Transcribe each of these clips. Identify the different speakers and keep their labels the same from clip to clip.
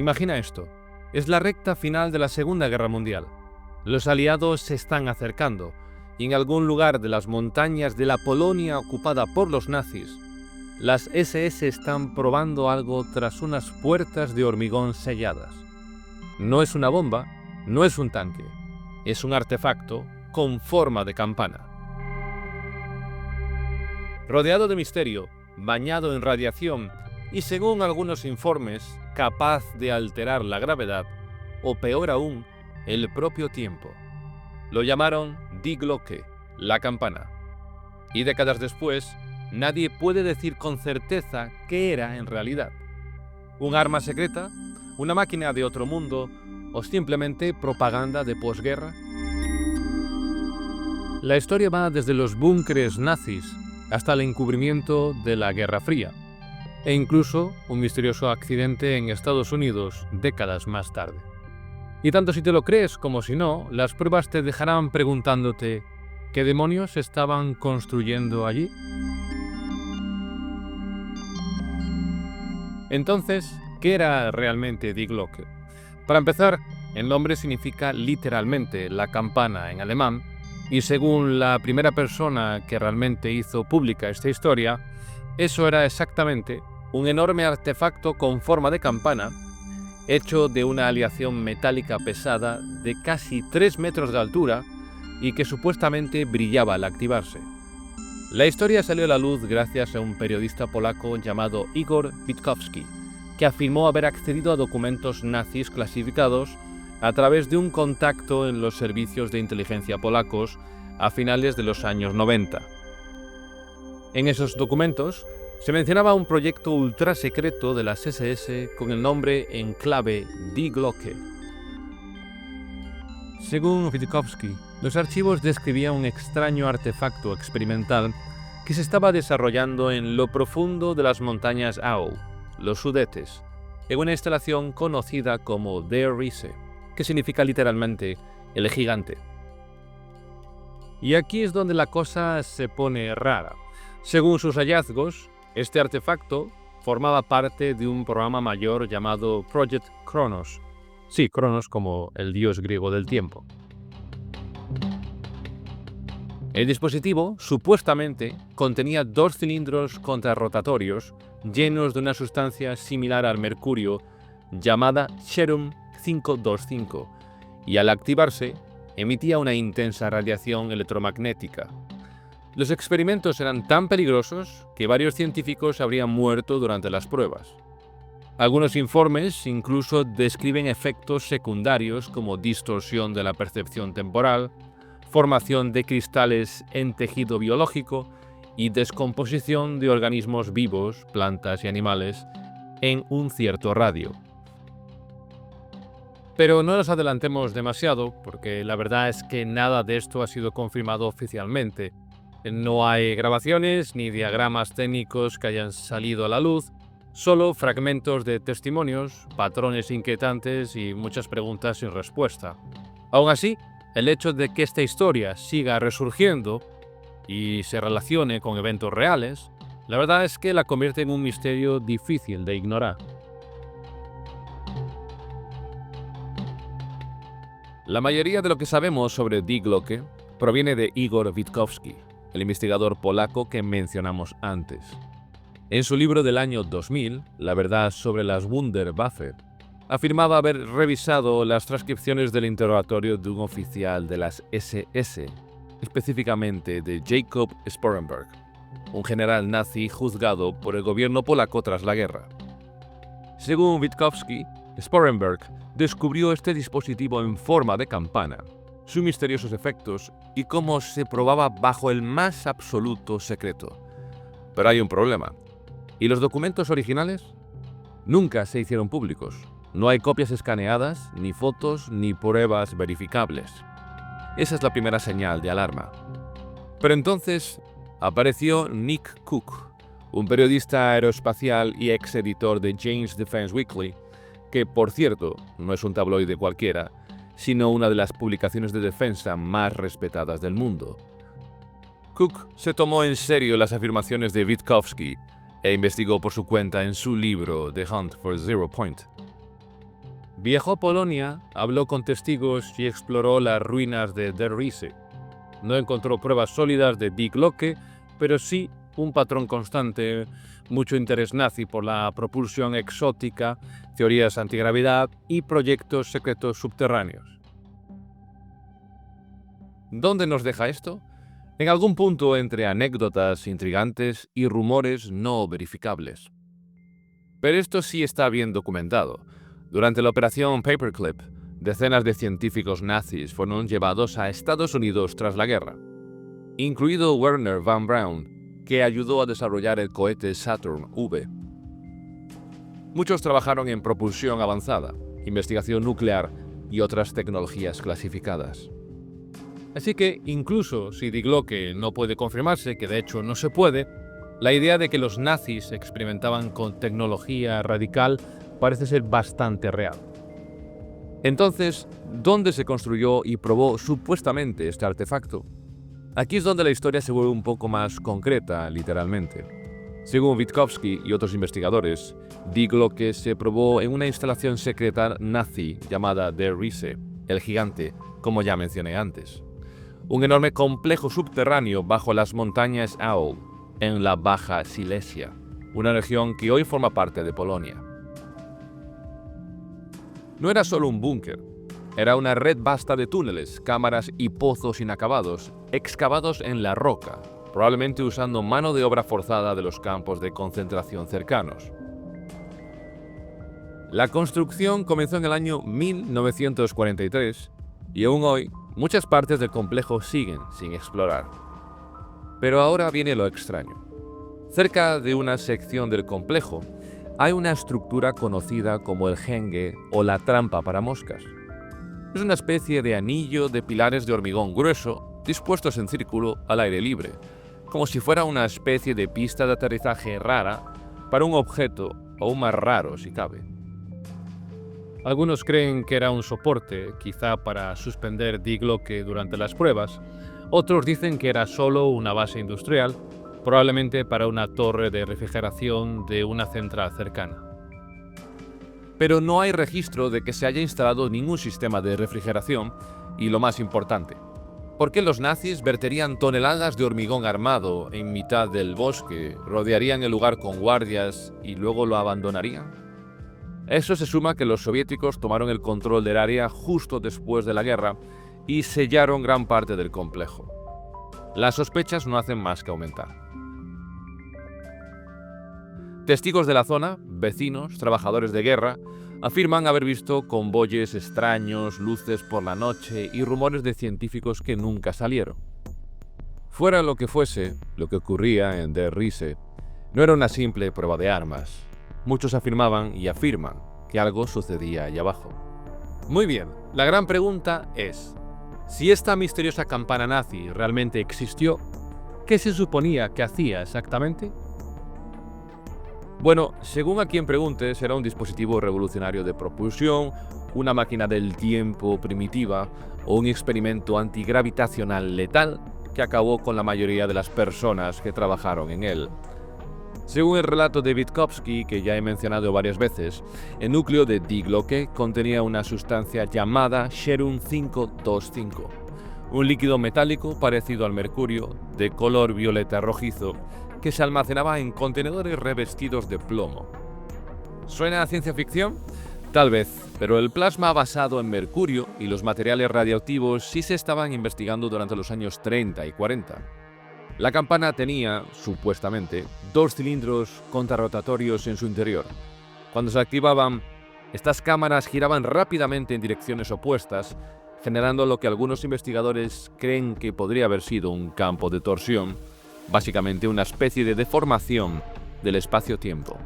Speaker 1: Imagina esto. Es la recta final de la Segunda Guerra Mundial. Los aliados se están acercando y en algún lugar de las montañas de la Polonia ocupada por los nazis, las SS están probando algo tras unas puertas de hormigón selladas. No es una bomba, no es un tanque, es un artefacto con forma de campana. Rodeado de misterio, bañado en radiación y, según algunos informes, capaz de alterar la gravedad, o peor aún, el propio tiempo. Lo llamaron Die Glocke, la campana. Y décadas después, nadie puede decir con certeza qué era en realidad. ¿Un arma secreta? ¿Una máquina de otro mundo? ¿O simplemente propaganda de posguerra? La historia va desde los búnkeres nazis hasta el encubrimiento de la Guerra Fría, e incluso un misterioso accidente en Estados Unidos décadas más tarde. Y tanto si te lo crees como si no, las pruebas te dejarán preguntándote ¿qué demonios estaban construyendo allí? Entonces, ¿qué era realmente Die Glocke? Para empezar, el nombre significa literalmente la campana en alemán, y según la primera persona que realmente hizo pública esta historia, eso era exactamente un enorme artefacto con forma de campana, hecho de una aleación metálica pesada de casi 3 metros de altura y que supuestamente brillaba al activarse. La historia salió a la luz gracias a un periodista polaco llamado Igor Witkowski, que afirmó haber accedido a documentos nazis clasificados a través de un contacto en los servicios de inteligencia polacos a finales de los años 90. En esos documentos se mencionaba un proyecto ultra secreto de las SS con el nombre en clave Die Glocke. Según Witkowski, los archivos describían un extraño artefacto experimental que se estaba desarrollando en lo profundo de las montañas Aul, los Sudetes, en una instalación conocida como Der Riese, que significa literalmente el gigante. Y aquí es donde la cosa se pone rara. Según sus hallazgos, este artefacto formaba parte de un programa mayor llamado Project Kronos. Sí, Cronos como el dios griego del tiempo. El dispositivo, supuestamente, contenía 2 cilindros contrarrotatorios llenos de una sustancia similar al mercurio llamada Cerium 525, y al activarse, emitía una intensa radiación electromagnética. Los experimentos eran tan peligrosos que varios científicos habrían muerto durante las pruebas. Algunos informes incluso describen efectos secundarios como distorsión de la percepción temporal, formación de cristales en tejido biológico y descomposición de organismos vivos, plantas y animales, en un cierto radio. Pero no nos adelantemos demasiado, porque la verdad es que nada de esto ha sido confirmado oficialmente. No hay grabaciones ni diagramas técnicos que hayan salido a la luz, solo fragmentos de testimonios, patrones inquietantes y muchas preguntas sin respuesta. Aún así, el hecho de que esta historia siga resurgiendo y se relacione con eventos reales, la verdad es que la convierte en un misterio difícil de ignorar. La mayoría de lo que sabemos sobre Die Glocke proviene de Igor Witkowski, el investigador polaco que mencionamos antes. En su libro del año 2000, La verdad sobre las Wunderwaffe, afirmaba haber revisado las transcripciones del interrogatorio de un oficial de las SS, específicamente de Jacob Sporenberg, un general nazi juzgado por el gobierno polaco tras la guerra. Según Witkowski, Sporenberg descubrió este dispositivo en forma de campana, sus misteriosos efectos y cómo se probaba bajo el más absoluto secreto. Pero hay un problema. ¿Y los documentos originales? Nunca se hicieron públicos. No hay copias escaneadas, ni fotos, ni pruebas verificables. Esa es la primera señal de alarma. Pero entonces apareció Nick Cook, un periodista aeroespacial y ex-editor de Jane's Defense Weekly, que, por cierto, no es un tabloide cualquiera, sino una de las publicaciones de defensa más respetadas del mundo. Cook se tomó en serio las afirmaciones de Witkowski e investigó por su cuenta en su libro The Hunt for Zero Point. Viajó a Polonia, habló con testigos y exploró las ruinas de Der Riese. No encontró pruebas sólidas de Die Glocke, pero sí un patrón constante, mucho interés nazi por la propulsión exótica, teorías antigravedad y proyectos secretos subterráneos. ¿Dónde nos deja esto? En algún punto entre anécdotas intrigantes y rumores no verificables. Pero esto sí está bien documentado. Durante la operación Paperclip, decenas de científicos nazis fueron llevados a Estados Unidos tras la guerra, incluido Werner von Braun, que ayudó a desarrollar el cohete Saturn V. Muchos trabajaron en propulsión avanzada, investigación nuclear y otras tecnologías clasificadas. Así que, incluso si Die Glocke no puede confirmarse, que de hecho no se puede, la idea de que los nazis experimentaban con tecnología radical parece ser bastante real. Entonces, ¿dónde se construyó y probó supuestamente este artefacto? Aquí es donde la historia se vuelve un poco más concreta, literalmente. Según Witkowski y otros investigadores, Die Glocke se probó en una instalación secreta nazi llamada Der Riese, el gigante, como ya mencioné antes. Un enorme complejo subterráneo bajo las montañas Aul, en la Baja Silesia, una región que hoy forma parte de Polonia. No era solo un búnker, era una red vasta de túneles, cámaras y pozos inacabados, excavados en la roca, probablemente usando mano de obra forzada de los campos de concentración cercanos. La construcción comenzó en el año 1943 y aún hoy muchas partes del complejo siguen sin explorar. Pero ahora viene lo extraño. Cerca de una sección del complejo hay una estructura conocida como el Henge o la trampa para moscas. Es una especie de anillo de pilares de hormigón grueso dispuestos en círculo al aire libre, como si fuera una especie de pista de aterrizaje rara para un objeto aún más raro si cabe. Algunos creen que era un soporte, quizá para suspender Die Glocke durante las pruebas. Otros dicen que era solo una base industrial, probablemente para una torre de refrigeración de una central cercana. Pero no hay registro de que se haya instalado ningún sistema de refrigeración y, lo más importante, ¿por qué los nazis verterían toneladas de hormigón armado en mitad del bosque, rodearían el lugar con guardias y luego lo abandonarían? Eso se suma que los soviéticos tomaron el control del área justo después de la guerra y sellaron gran parte del complejo. Las sospechas no hacen más que aumentar. Testigos de la zona, vecinos, trabajadores de guerra, afirman haber visto convoyes extraños, luces por la noche y rumores de científicos que nunca salieron. Fuera lo que fuese, lo que ocurría en Der Riese no era una simple prueba de armas. Muchos afirmaban y afirman que algo sucedía allá abajo. Muy bien, la gran pregunta es, si esta misteriosa campana nazi realmente existió, ¿qué se suponía que hacía exactamente? Bueno, según a quien preguntes, era un dispositivo revolucionario de propulsión, una máquina del tiempo primitiva o un experimento antigravitacional letal que acabó con la mayoría de las personas que trabajaron en él. Según el relato de Witkowski, que ya he mencionado varias veces, el núcleo de Die Glocke contenía una sustancia llamada Cerium 525, un líquido metálico parecido al mercurio, de color violeta rojizo, que se almacenaba en contenedores revestidos de plomo. ¿Suena a ciencia ficción? Tal vez, pero el plasma basado en mercurio y los materiales radiactivos sí se estaban investigando durante los años 30 y 40. La campana tenía, supuestamente, 2 cilindros contrarrotatorios en su interior. Cuando se activaban, estas cámaras giraban rápidamente en direcciones opuestas, generando lo que algunos investigadores creen que podría haber sido un campo de torsión, básicamente una especie de deformación del espacio-tiempo.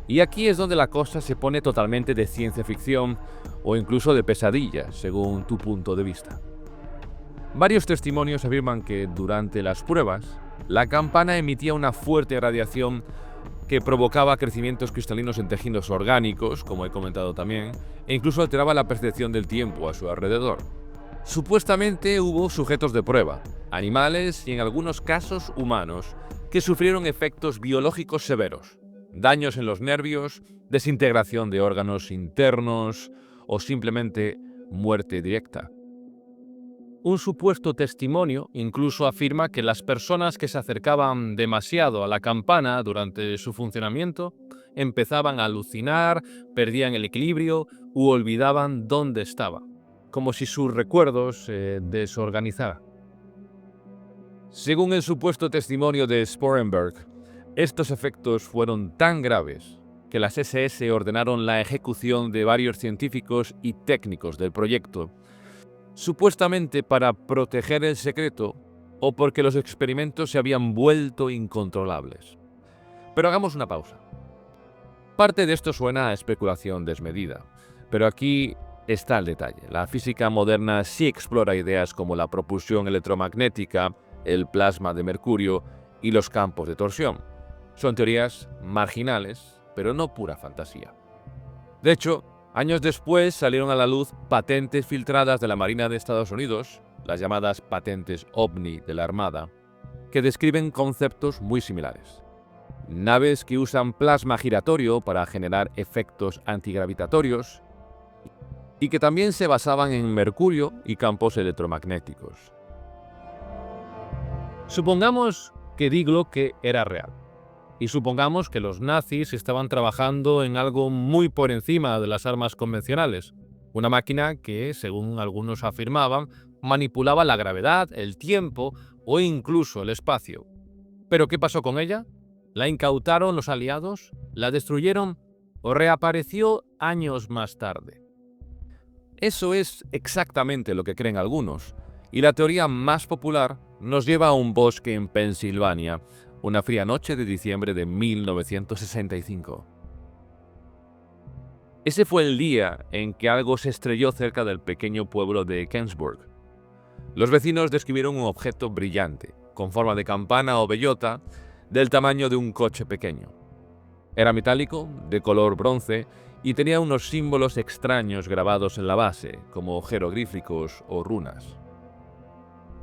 Speaker 1: Y aquí es donde la cosa se pone totalmente de ciencia ficción o incluso de pesadilla, según tu punto de vista. Varios testimonios afirman que durante las pruebas, la campana emitía una fuerte radiación que provocaba crecimientos cristalinos en tejidos orgánicos, como he comentado también, e incluso alteraba la percepción del tiempo a su alrededor. Supuestamente hubo sujetos de prueba, animales y en algunos casos humanos, que sufrieron efectos biológicos severos. daños en los nervios, desintegración de órganos internos o simplemente muerte directa. Un supuesto testimonio incluso afirma que las personas que se acercaban demasiado a la campana durante su funcionamiento empezaban a alucinar, perdían el equilibrio u olvidaban dónde estaba, como si sus recuerdos se desorganizaran. Según el supuesto testimonio de Sporenberg, estos efectos fueron tan graves que las SS ordenaron la ejecución de varios científicos y técnicos del proyecto, supuestamente para proteger el secreto o porque los experimentos se habían vuelto incontrolables. Pero hagamos una pausa. Parte de esto suena a especulación desmedida, pero aquí está el detalle. La física moderna sí explora ideas como la propulsión electromagnética, el plasma de mercurio y los campos de torsión. Son teorías marginales, pero no pura fantasía. De hecho, años después salieron a la luz patentes filtradas de la Marina de Estados Unidos, las llamadas patentes OVNI de la Armada, que describen conceptos muy similares. Naves que usan plasma giratorio para generar efectos antigravitatorios y que también se basaban en mercurio y campos electromagnéticos. Supongamos que Die Glocke era real. Y supongamos que los nazis estaban trabajando en algo muy por encima de las armas convencionales. Una máquina que, según algunos afirmaban, manipulaba la gravedad, el tiempo o incluso el espacio. ¿Pero qué pasó con ella? ¿La incautaron los aliados? ¿La destruyeron? ¿O reapareció años más tarde? Eso es exactamente lo que creen algunos. Y la teoría más popular nos lleva a un bosque en Pensilvania, una fría noche de diciembre de 1965. Ese fue el día en que algo se estrelló cerca del pequeño pueblo de Kensburg. Los vecinos describieron un objeto brillante, con forma de campana o bellota, del tamaño de un coche pequeño. Era metálico, de color bronce, y tenía unos símbolos extraños grabados en la base, como jeroglíficos o runas.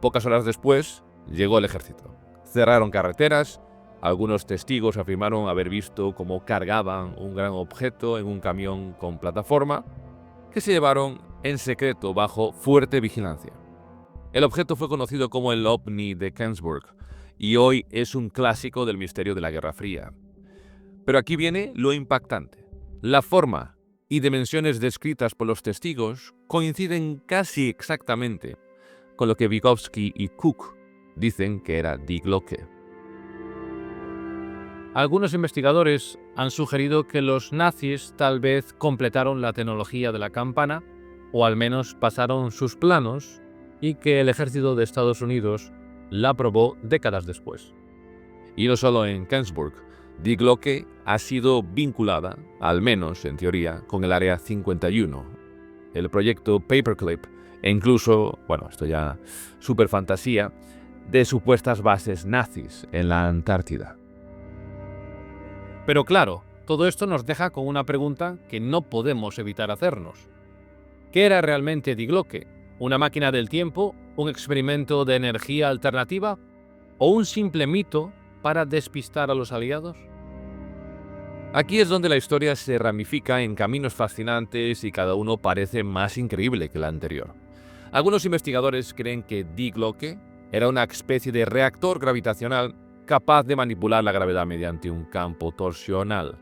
Speaker 1: Pocas horas después, llegó el ejército. Cerraron carreteras, algunos testigos afirmaron haber visto cómo cargaban un gran objeto en un camión con plataforma, que se llevaron en secreto bajo fuerte vigilancia. El objeto fue conocido como el OVNI de Kensburg, y hoy es un clásico del misterio de la Guerra Fría. Pero aquí viene lo impactante. La forma y dimensiones descritas por los testigos coinciden casi exactamente con lo que Vygotsky y Cook dicen que era Die Glocke. Algunos investigadores han sugerido que los nazis tal vez completaron la tecnología de la campana, o al menos pasaron sus planos, y que el ejército de Estados Unidos la probó décadas después. Y no solo en Kensburg. Die Glocke ha sido vinculada, al menos en teoría, con el Área 51, el proyecto Paperclip, e incluso, esto ya súper fantasía, de supuestas bases nazis en la Antártida. Pero claro, todo esto nos deja con una pregunta que no podemos evitar hacernos. ¿Qué era realmente Die Glocke? ¿Una máquina del tiempo? ¿Un experimento de energía alternativa? ¿O un simple mito para despistar a los aliados? Aquí es donde la historia se ramifica en caminos fascinantes y cada uno parece más increíble que el anterior. Algunos investigadores creen que Die Glocke era una especie de reactor gravitacional capaz de manipular la gravedad mediante un campo torsional.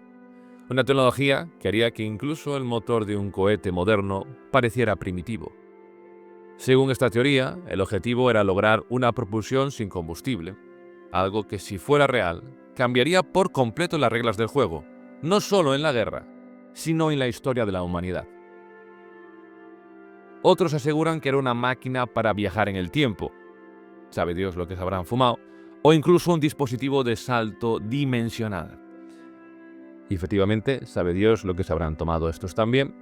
Speaker 1: Una tecnología que haría que incluso el motor de un cohete moderno pareciera primitivo. Según esta teoría, el objetivo era lograr una propulsión sin combustible, algo que si fuera real, cambiaría por completo las reglas del juego, no solo en la guerra, sino en la historia de la humanidad. Otros aseguran que era una máquina para viajar en el tiempo, sabe Dios lo que se habrán fumado, o incluso un dispositivo de salto dimensional. Y efectivamente, sabe Dios lo que se habrán tomado estos también.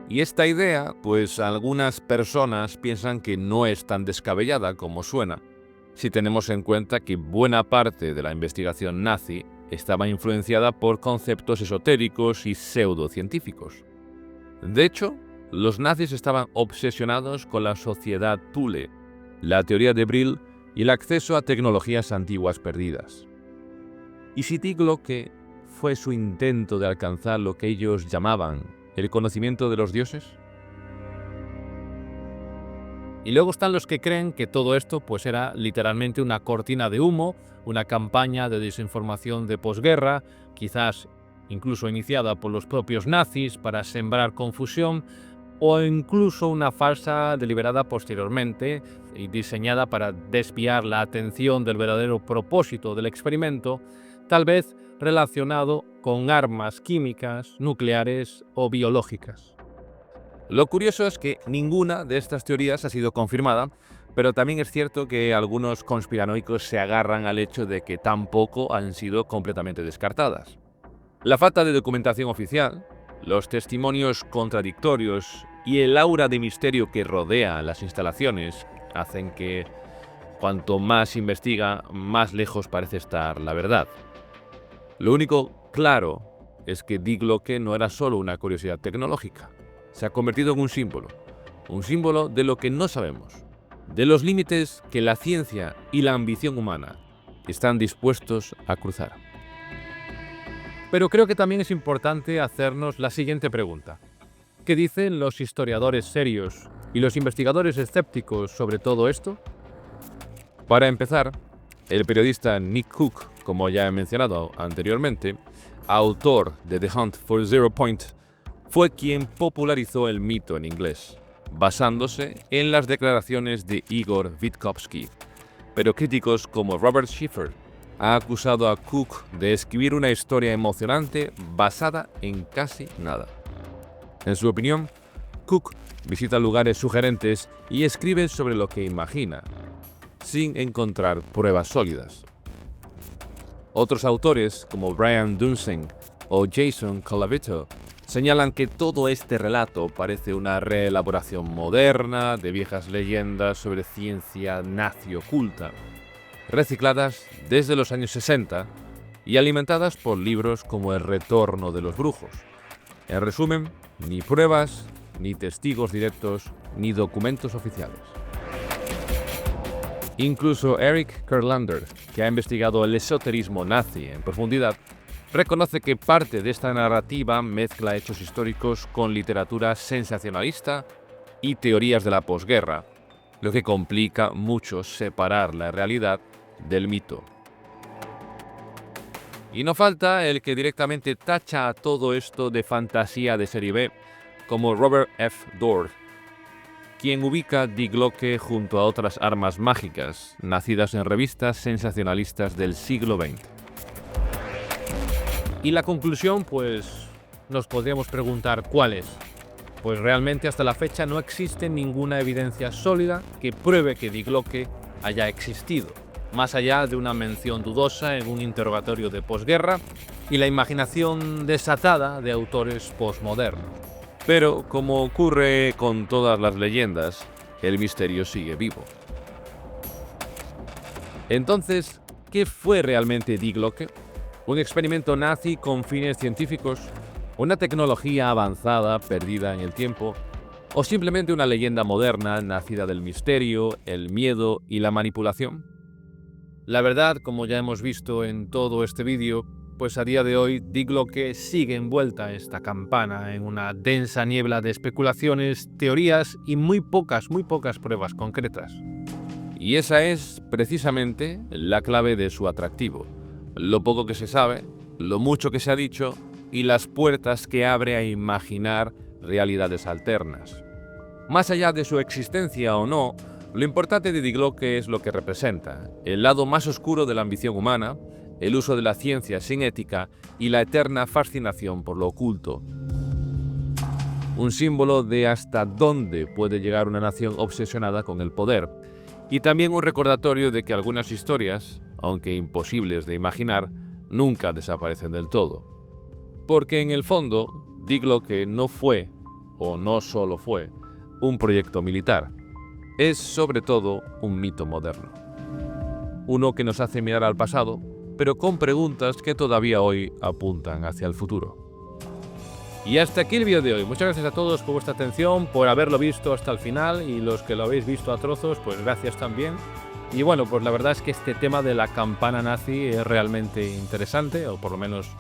Speaker 1: Y esta idea, pues algunas personas piensan que no es tan descabellada como suena, si tenemos en cuenta que buena parte de la investigación nazi estaba influenciada por conceptos esotéricos y pseudocientíficos. De hecho, los nazis estaban obsesionados con la sociedad Thule, la teoría de Brill y el acceso a tecnologías antiguas perdidas. Y si Die Glocke fue su intento de alcanzar lo que ellos llamaban el conocimiento de los dioses? Y luego están los que creen que todo esto pues era literalmente una cortina de humo, una campaña de desinformación de posguerra, quizás incluso iniciada por los propios nazis para sembrar confusión, o incluso una farsa deliberada posteriormente y diseñada para desviar la atención del verdadero propósito del experimento, tal vez relacionado con armas químicas, nucleares o biológicas. Lo curioso es que ninguna de estas teorías ha sido confirmada, pero también es cierto que algunos conspiranoicos se agarran al hecho de que tampoco han sido completamente descartadas. La falta de documentación oficial, los testimonios contradictorios y el aura de misterio que rodea las instalaciones hacen que cuanto más se investiga, más lejos parece estar la verdad. Lo único claro es que Die Glocke no era solo una curiosidad tecnológica. Se ha convertido en un símbolo de lo que no sabemos, de los límites que la ciencia y la ambición humana están dispuestos a cruzar. Pero creo que también es importante hacernos la siguiente pregunta. ¿Qué dicen los historiadores serios y los investigadores escépticos sobre todo esto? Para empezar, el periodista Nick Cook, como ya he mencionado anteriormente, autor de The Hunt for Zero Point, fue quien popularizó el mito en inglés, basándose en las declaraciones de Igor Witkowski. Pero críticos como Robert Schiffer han acusado a Cook de escribir una historia emocionante basada en casi nada. En su opinión, Cook visita lugares sugerentes y escribe sobre lo que imagina, sin encontrar pruebas sólidas. Otros autores, como Brian Dunsink o Jason Colavito, señalan que todo este relato parece una reelaboración moderna de viejas leyendas sobre ciencia nazi oculta, recicladas desde los años 60 y alimentadas por libros como El retorno de los brujos. En resumen, ni pruebas, ni testigos directos, ni documentos oficiales. Incluso Eric Kurlander, que ha investigado el esoterismo nazi en profundidad, reconoce que parte de esta narrativa mezcla hechos históricos con literatura sensacionalista y teorías de la posguerra, lo que complica mucho separar la realidad del mito. Y no falta el que directamente tacha a todo esto de fantasía de serie B, como Robert F. Doerr, quien ubica Die Glocke junto a otras armas mágicas nacidas en revistas sensacionalistas del siglo XX. Y la conclusión, pues, nos podríamos preguntar ¿cuál es? Pues realmente hasta la fecha no existe ninguna evidencia sólida que pruebe que Die Glocke haya existido, más allá de una mención dudosa en un interrogatorio de posguerra y la imaginación desatada de autores posmodernos. Pero, como ocurre con todas las leyendas, el misterio sigue vivo. Entonces, ¿qué fue realmente Die Glocke? ¿Un experimento nazi con fines científicos? ¿Una tecnología avanzada perdida en el tiempo? ¿O simplemente una leyenda moderna nacida del misterio, el miedo y la manipulación? La verdad, como ya hemos visto en todo este vídeo, pues a día de hoy Die Glocke sigue envuelta esta campana en una densa niebla de especulaciones, teorías y muy pocas pruebas concretas. Y esa es precisamente la clave de su atractivo. Lo poco que se sabe, lo mucho que se ha dicho y las puertas que abre a imaginar realidades alternas. Más allá de su existencia o no, lo importante de Die Glocke es lo que representa, el lado más oscuro de la ambición humana, el uso de la ciencia sin ética y la eterna fascinación por lo oculto. Un símbolo de hasta dónde puede llegar una nación obsesionada con el poder, y también un recordatorio de que algunas historias, aunque imposibles de imaginar, nunca desaparecen del todo. Porque en el fondo, Die Glocke no fue, o no solo fue, un proyecto militar. Es sobre todo un mito moderno. Uno que nos hace mirar al pasado, pero con preguntas que todavía hoy apuntan hacia el futuro. Y hasta aquí el vídeo de hoy. Muchas gracias a todos por vuestra atención, por haberlo visto hasta el final, y los que lo habéis visto a trozos, pues gracias también. Y bueno, pues la verdad es que este tema de la campana nazi es realmente interesante, o por lo menos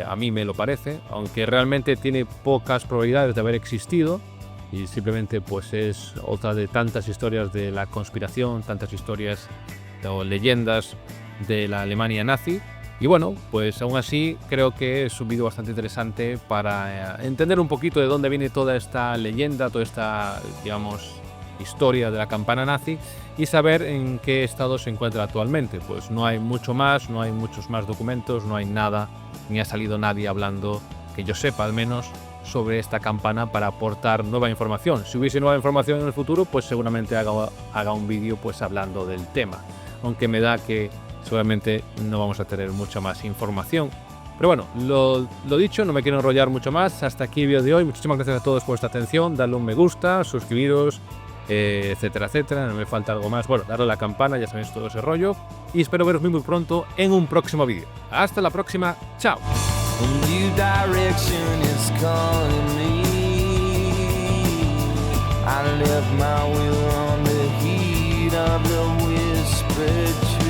Speaker 2: A mí me lo parece, aunque realmente tiene pocas probabilidades de haber existido y simplemente pues es otra de tantas historias de la conspiración, tantas historias o leyendas de la Alemania nazi. Y bueno, pues aún así creo que es un vídeo bastante interesante para entender un poquito de dónde viene toda esta leyenda, toda esta, digamos, historia de la campana nazi y saber en qué estado se encuentra actualmente. Pues no hay mucho más, no hay muchos más documentos, no hay nada, ni ha salido nadie hablando, que yo sepa al menos, sobre esta campana para aportar nueva información. Si hubiese nueva información en el futuro, pues seguramente haga un vídeo pues hablando del tema, aunque me da que seguramente no vamos a tener mucha más información. Pero bueno, lo dicho, no me quiero enrollar mucho más. Hasta aquí el vídeo de hoy. Muchísimas gracias a todos por vuestra atención. Dadle un me gusta, suscribiros, etcétera, etcétera. No me falta algo más. Bueno, darle a la campana, ya sabéis todo ese rollo. Y espero veros muy pronto en un próximo vídeo. Hasta la próxima. Chao. I left my will on the heat of the whispered truth.